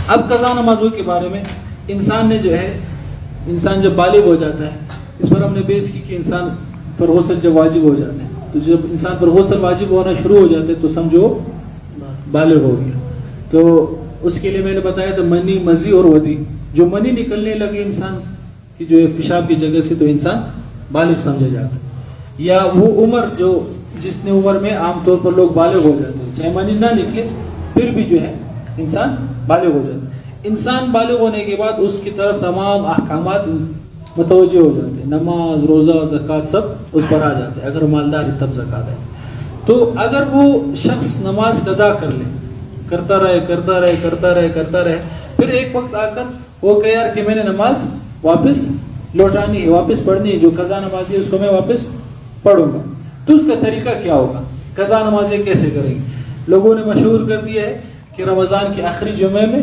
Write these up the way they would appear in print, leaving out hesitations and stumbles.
اب قضا نمازوں کے بارے میں انسان جب بالغ ہو جاتا ہے، اس پر ہم نے بیس کی کہ انسان پر غسل جب واجب ہو جاتا ہے، تو جب انسان پر غسل واجب ہونا شروع ہو جاتا ہے تو سمجھو بالغ ہو گیا. تو اس کے لیے میں نے بتایا تھا منی، مزی اور ودی. جو منی نکلنے لگے انسان کی جو پیشاب کی جگہ سے تو انسان بالغ سمجھا جاتا ہے. یا وہ عمر جو جس نے عمر میں عام طور پر لوگ بالغ ہو جاتے ہیں، چاہے منی نہ نکلے پھر بھی جو ہے انسان بالغ ہو جاتا ہے. انسان بالغ ہونے کے بعد اس کی طرف تمام احکامات متوجہ ہو جاتے ہیں، نماز، روزہ، زکوٰۃ سب اس پر آ جاتے ہیں. اگر مالدار ہے تب زکوٰۃ ہے. تو اگر وہ شخص نماز قضا کر لے، کرتا رہے، پھر ایک وقت آ کر وہ کہ یار کہ میں نے نماز واپس لوٹانی ہے، واپس پڑھنی ہے، جو قضا نماز ہے اس کو میں واپس پڑھوں گا، تو اس کا طریقہ کیا ہوگا؟ قضا نمازیں کیسے کریں گے؟ لوگوں نے مشہور کر دیا ہے کہ رمضان کے آخری جمعے میں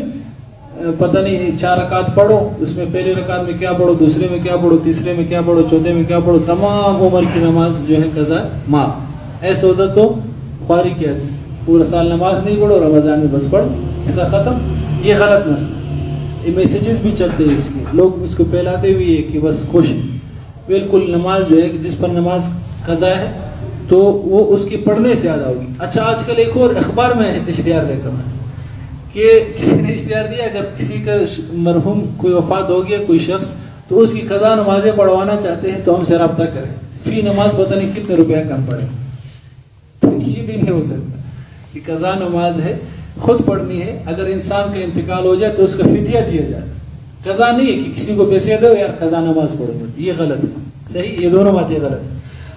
پتہ نہیں 4 رکعت پڑھو، اس میں پہلی رکعت میں کیا پڑھو، دوسرے میں کیا پڑھو، تیسرے میں کیا پڑھو، چوتھے میں کیا پڑھو، تمام عمر کی نماز جو ہے قضا معاف. ایسا ہوتا تو خواری کیا تھی، پورا سال نماز نہیں پڑھو، رمضان میں بس پڑھ، قصہ ختم. یہ غلط مسئلہ. یہ میسیجز بھی چلتے ہیں اس کے، لوگ اس کو پھیلاتے ہوئے کہ بس خوش. بالکل نماز جو ہے جس پر نماز قضا ہے تو وہ اس کی پڑھنے سے زیادہ ہوگی. اچھا آج کل ایک اور اخبار میں اشتہار دے کر کہ کسی نے اشتہار دیا اگر کسی کا مرحوم کوئی وفات ہو گیا کوئی شخص تو اس کی قضا نمازیں پڑھوانا چاہتے ہیں تو ہم سے رابطہ کریں، فی نماز پتہ نہیں کتنے روپیہ کم پڑے. تو یہ بھی نہیں ہو سکتا کہ قضا نماز ہے خود پڑھنی ہے. اگر انسان کا انتقال ہو جائے تو اس کا فدیہ دیا جائے. قضا نہیں ہے کہ کسی کو پیسے دو یار قضا نماز پڑھو گے، یہ غلط ہے. صحیح، یہ دونوں باتیں غلط ہیں.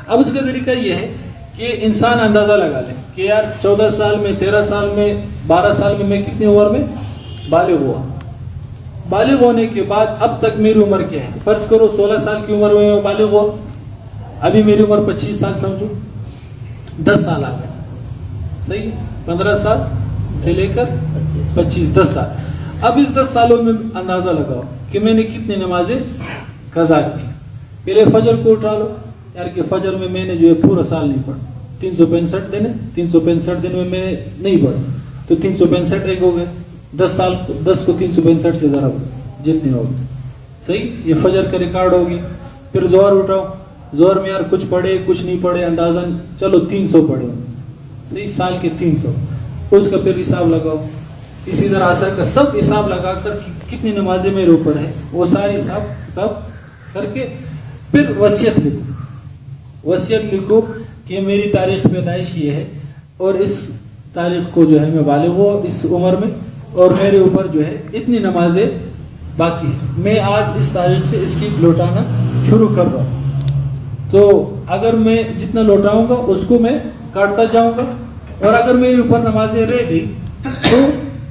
اب اس کا طریقہ یہ ہے کہ انسان اندازہ لگا لے کہ یار 14 سال میں، 13 سال میں، 12 سال میں کتنی عمر میں بالغ ہوا. بالغ ہونے کے بعد اب تک میری عمر کیا ہے؟ فرض کرو 16 سال کی عمر میں بالغ ہوا، ابھی میری عمر 25 سال سمجھو، 10 سال آ گئے. صحیح، 15 سال سے لے کر 25، 10 سال. اب اس 10 سالوں میں اندازہ لگاؤ کہ میں نے کتنی نمازیں قضا کی. پہلے فجر کو اٹھا لو یار کہ فجر میں نے جو ہے پورا سال نہیں پڑھا، 365 دن ہے، 365 دن میں نے نہیں پڑھا تو 365 ایک ہو گئے. 10 کو 365 سے ضرب جتنے ہو گئے. صحیح، یہ فجر کا ریکارڈ ہو گیا. پھر ظہر اٹھاؤ، ظہر میں یار کچھ پڑھے کچھ نہیں پڑھے، اندازہ چلو 300 پڑھے. صحیح، سال کے 300، اس کا پھر حساب لگاؤ. اسی طرح عصر کا سب حساب لگا کر کتنی نمازیں میرے اوپر ہے وہ ساری حساب کتاب کر کے پھر وصیت لکھو کہ میری تاریخ پیدائش یہ ہے اور اس تاریخ کو جو ہے میں بالغ ہوں اس عمر میں، اور میرے اوپر جو ہے اتنی نمازیں باقی ہیں، میں آج اس تاریخ سے اس کی لوٹانا شروع کر رہا ہوں. تو اگر میں جتنا لوٹاؤں گا اس کو میں کاٹتا جاؤں گا، اور اگر میرے اوپر نمازیں رہ گئی تو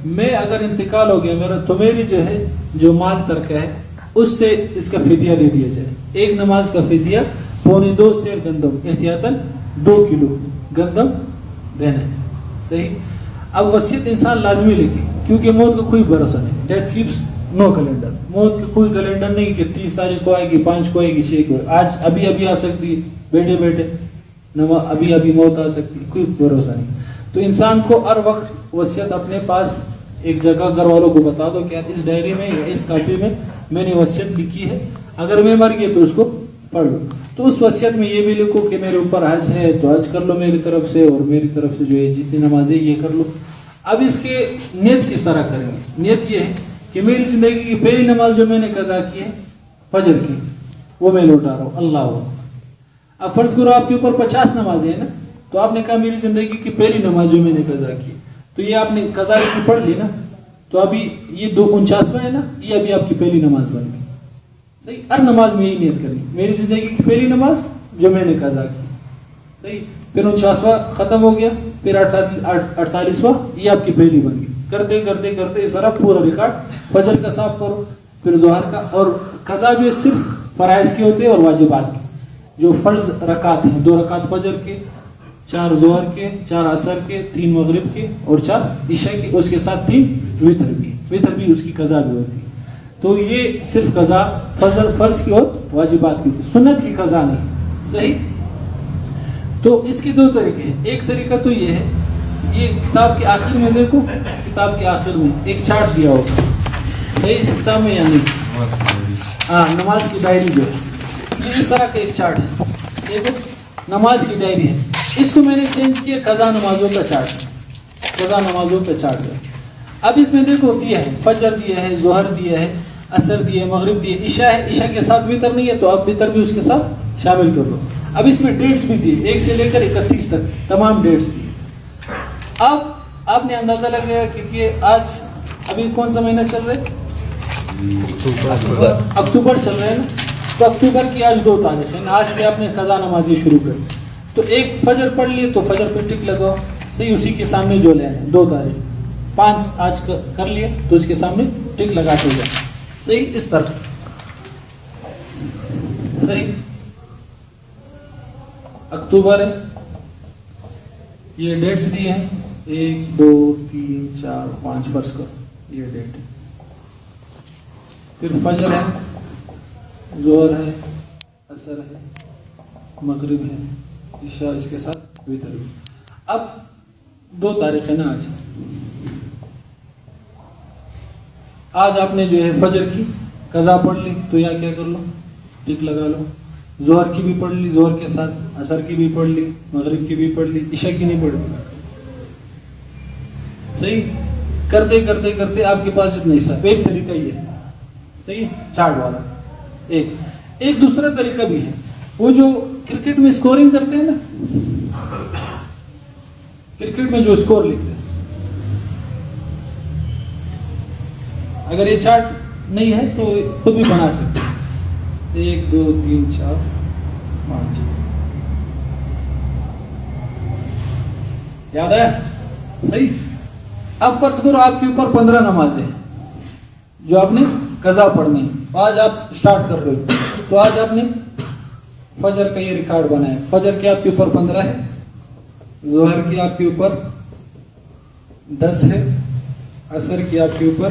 میں اگر انتقال ہو گیا میرا تو میری جو ہے جو مال ترکہ ہے اس سے اس کا فدیہ دے دیا جائے. ایک نماز کا فدیہ 2.25 سیر گندم، احتیاطاً 2 کلو گندم دینا ہے. صحیح. اب وصیت انسان لازمی لکھے کیونکہ موت کا کوئی بھروسہ نہیں. ڈیتھ کیپس نو کیلنڈر. موت کا کوئی کیلنڈر نہیں کہ 30 تاریخ کو آئے گی، 5 کو آئے گی، 6 کو. آج ابھی آ سکتی ہے، بیٹھے ابھی موت آ سکتی، کوئی بھروسہ نہیں. تو انسان کو ہر وقت وصیت اپنے پاس ایک جگہ گھر والوں کو بتا دو کہ اس ڈائری میں یا اس کاپی میں نے وصیت لکھی ہے، اگر میں مر گیا تو اس کو پڑھ لو. تو اس وصیت میں یہ بھی لکھو کہ میرے اوپر حج ہے تو حج کر لو میری طرف سے، اور میری طرف سے جو ہے جتنی نمازیں یہ کر لو. اب اس کے نیت کس طرح کریں گے؟ نیت یہ ہے کہ میری زندگی کی پہلی نماز جو میں نے قضا کی ہے فجر کی، وہ میں لوٹا رہا ہوں. اللہ. اب فرض کرو آپ کے اوپر 50 نمازیں ہیں نا، تو آپ نے کہا میری زندگی کی پہلی نماز جو میں نے قضا کی، تو یہ آپ نے قضا اس کی پڑھ لی نا، تو ابھی یہ 49واں ہے نا، یہ ابھی آپ کی پہلی نماز بن گئی. صحیح. ہر نماز میں یہی نیت کرنی، میری زندگی کی پہلی نماز جو میں نے قضا کی. صحیح. پھر 49واں ختم ہو گیا، پھر 48واں یہ آپ کی پہلی بن گئی. کرتے کرتے کرتے اس طرح پورا ریکارڈ. فجر کا صاف کرو، پھر ظہر کا. اور قضا جو ہے صرف فرائض کے ہوتے ہیں اور واجبات کے. جو فرض رکعت ہیں 2 رکعت فجر کے، 4 ظہر کے، 4 عصر کے، 3 مغرب کے اور 4 عشاء کے، اس کے ساتھ 3 وتر بھی اس کی قضا بھی ہوتی ہے. تو یہ صرف قضا فرض کی اور واجبات کی، سنت کی قضا نہیں. صحیح. تو اس کے 2 طریقے ہیں. ایک طریقہ تو یہ ہے، یہ کتاب کے آخر میں دیکھو، کتاب کے آخر میں ایک چارٹ دیا ہوگا صحیح اس کتاب میں یا نہیں؟ ہاں نماز کی ڈائری جو ہے یہ اس طرح کا ایک چارٹ ہے. دیکھو نماز کی ڈائری ہے, اس کو میں نے چینج کیا قضا نمازوں کا چارٹ, قضا نمازوں کا چارٹ ہے. اب اس میں دیکھو دیا ہے فجر دیا ہے, ظہر دیا ہے, عصر دیا ہے, مغرب دیا ہے, عشاء ہے. عشاء کے ساتھ وتر نہیں ہے تو آپ وتر بھی اس کے ساتھ شامل کر دو. اب اس میں ڈیٹس بھی دیے 1 سے لے کر 31 تک تمام ڈیٹس دیے. اب آپ نے اندازہ لگایا کہ آج ابھی کون سا مہینہ چل رہا ہے؟ اکتوبر چل رہا ہے نا. تو اکتوبر کی آج 2 تاریخ ہے, آج سے آپ نے قضا نمازی شروع کر. تو ایک فجر پڑھ لیے تو فجر پہ ٹک لگاؤ, صحیح اسی کے سامنے جو لینا ہے 2 تاریخ. 5 آج کر لیا تو اس کے سامنے ٹک لگاتے جائیں, صحیح اس طرح. صحیح اکتوبر ہے, یہ ڈیٹس دی ہیں 1 2 3 4 5 فرض کرو یہ ڈیٹ ہے. پھر فجر ہے, ظہر ہے, عصر ہے, مغرب ہے, عشاء اس کے ساتھ وتر بھی. اب 2 تاریخ ہے نا آج. آج آپ نے جو ہے فجر کی قضا پڑھ لی تو یا کیا کر لو ٹک لگا لو. ظہر کی بھی پڑھ لی ظہر کے ساتھ, عصر کی بھی پڑھ لی, مغرب کی بھی پڑھ لی, عشاء کی نہیں پڑھ لی. صحیح کرتے کرتے کرتے آپ کے پاس جتنا حصہ, ایک طریقہ یہ ہے صحیح چارٹ والا. ایک دوسرا طریقہ بھی ہے, وہ جو کرکٹ میں اسکورنگ کرتے ہیں نا, کرکٹ میں جو اسکور لکھتے ہیں, اگر یہ چارٹ نہیں ہے تو خود بھی بنا سکتے. 1 2 3 4 5 یاد ہے صحیح. اب فرض کرو آپ کے اوپر 15 نمازیں ہیں جو آپ نے قضا پڑھنی ہے. آج آپ اسٹارٹ کر رہے ہو تو آج آپ نے فجر کا یہ ریکارڈ بنایا. فجر کے آپ کے اوپر 15 ہے, ظہر کی آپ کے اوپر 10 ہے, عصر کی آپ کے اوپر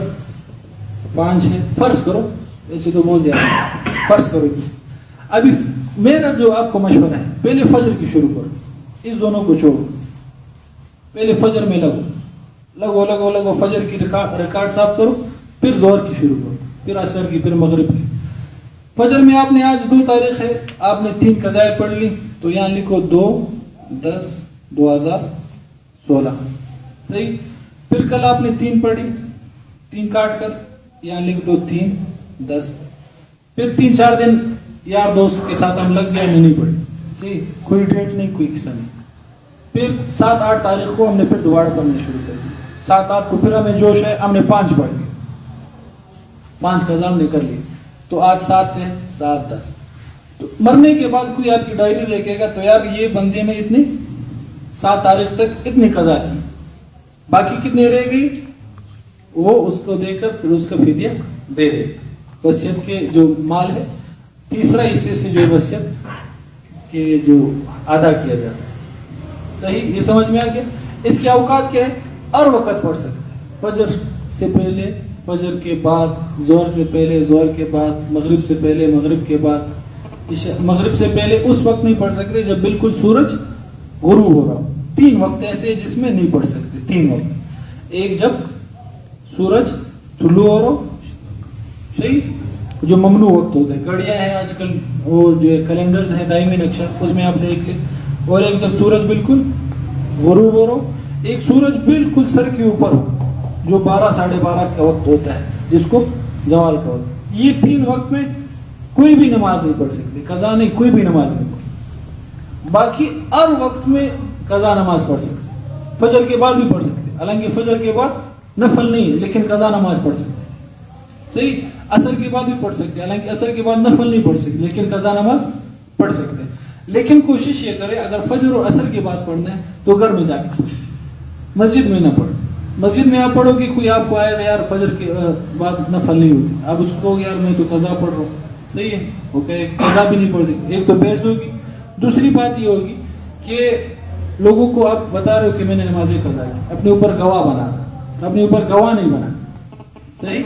5 ہے. فرض کرو, ایسے تو بہت زیادہ فرض کرو. ابھی میرا جو آپ کو مشورہ ہے پہلے فجر کی شروع کرو, اس دونوں کو چھوڑو, پہلے فجر میں لگو فجر کی ریکارڈ صاف کرو, پھر ظہر کی شروع کرو, پھر عصر کی, پھر مغرب کی. فجر میں آپ نے آج 2 تاریخ ہے, آپ نے 3 قضائیں پڑھ لی تو یہاں لکھو 2/10/2016 صحیح. پھر کل آپ نے 3 پڑھی, 3 کاٹ کر یہاں لکھ دو 3/10. پھر 3-4 دن یار دوست کے ساتھ ہم لگ گئے, ہم نے نہیں پڑھی صحیح, کوئی ڈیٹ نہیں کوئی قصہ نہیں. پھر 7-8 تاریخ کو ہم نے پھر دوبارہ پڑھنا شروع کر دی. 7-8 کو پھر ہمیں جوش ہے, ہم نے 5 پڑھ لی, 5 قضا ہم نے کر لی. تو آج 7 ہے, 7-10. تو مرنے کے بعد کوئی آپ کی ڈائری دیکھے گا تو یار یہ بندے نے اتنی 7 تاریخ تک اتنی قضا کی, باقی کتنی رہ گئی وہ اس کو دے کر پھر اس کا فدیہ دے دے. وصیت کے جو مال ہے 3 حصے سے جو وصیت کے جو ادا کیا جاتا ہے. صحیح یہ سمجھ میں آ گیا. اس کے اوقات کیا ہے, اور وقت پڑھ سکتے ہیں, فجر سے پہلے, فجر کے بعد, ظہر سے پہلے, ظہر کے بعد, مغرب سے پہلے, مغرب کے بعد, مغرب سے پہلے. اس وقت نہیں پڑھ سکتے جب بالکل سورج غروب ہو رہا ہو. 3 وقت ایسے جس میں نہیں پڑھ سکتے. 3 وقت, ایک جب سورج طلوع ہو رہا ہو, صحیح جو ممنوع وقت ہوتا ہے, گھڑیاں ہیں آج کل وہ جو کیلنڈرز ہیں دائمی نقشہ, اس میں آپ دیکھ لیں. اور ایک جب سورج بالکل غروب ہو رہا ہو, ایک سورج بالکل سر کے اوپر ہو جو 12-12:30 کا وقت ہوتا ہے جس کو زوال کا وقت. یہ 3 وقت میں کوئی بھی نماز نہیں پڑھ سکتے, قضا نہیں, کوئی بھی نماز نہیں پڑھ سکتے. باقی ہر وقت میں قضا نماز پڑھ سکتے, فجر کے بعد بھی پڑھ سکتے, حالانکہ فجر کے بعد نفل نہیں ہے لیکن قضا نماز پڑھ سکتے. صحیح عصر کے بعد بھی پڑھ سکتے, حالانکہ عصر کے بعد نفل نہیں پڑھ سکتے لیکن قضا نماز پڑھ سکتے. لیکن کوشش یہ کرے اگر فجر اور عصر کے بعد پڑھنا ہے تو گھر میں جا کے پڑھیں, مسجد میں نہ پڑھیں. مسجد میں آپ پڑھو گے, کوئی آپ کو آئے گا یار فجر کے بعد نفل نہیں ہوتی, آپ اس کو یار میں تو قضا پڑھ رہا ہوں, صحیح ہے, اوکے قضا بھی نہیں پڑھ سکتے. ایک تو بحث ہوگی, دوسری بات یہ ہوگی کہ لوگوں کو آپ بتا رہے ہو کہ میں نے نماز قضا کی, اپنے اوپر گواہ بنا, اپنے اوپر گواہ نہیں بنا, صحیح.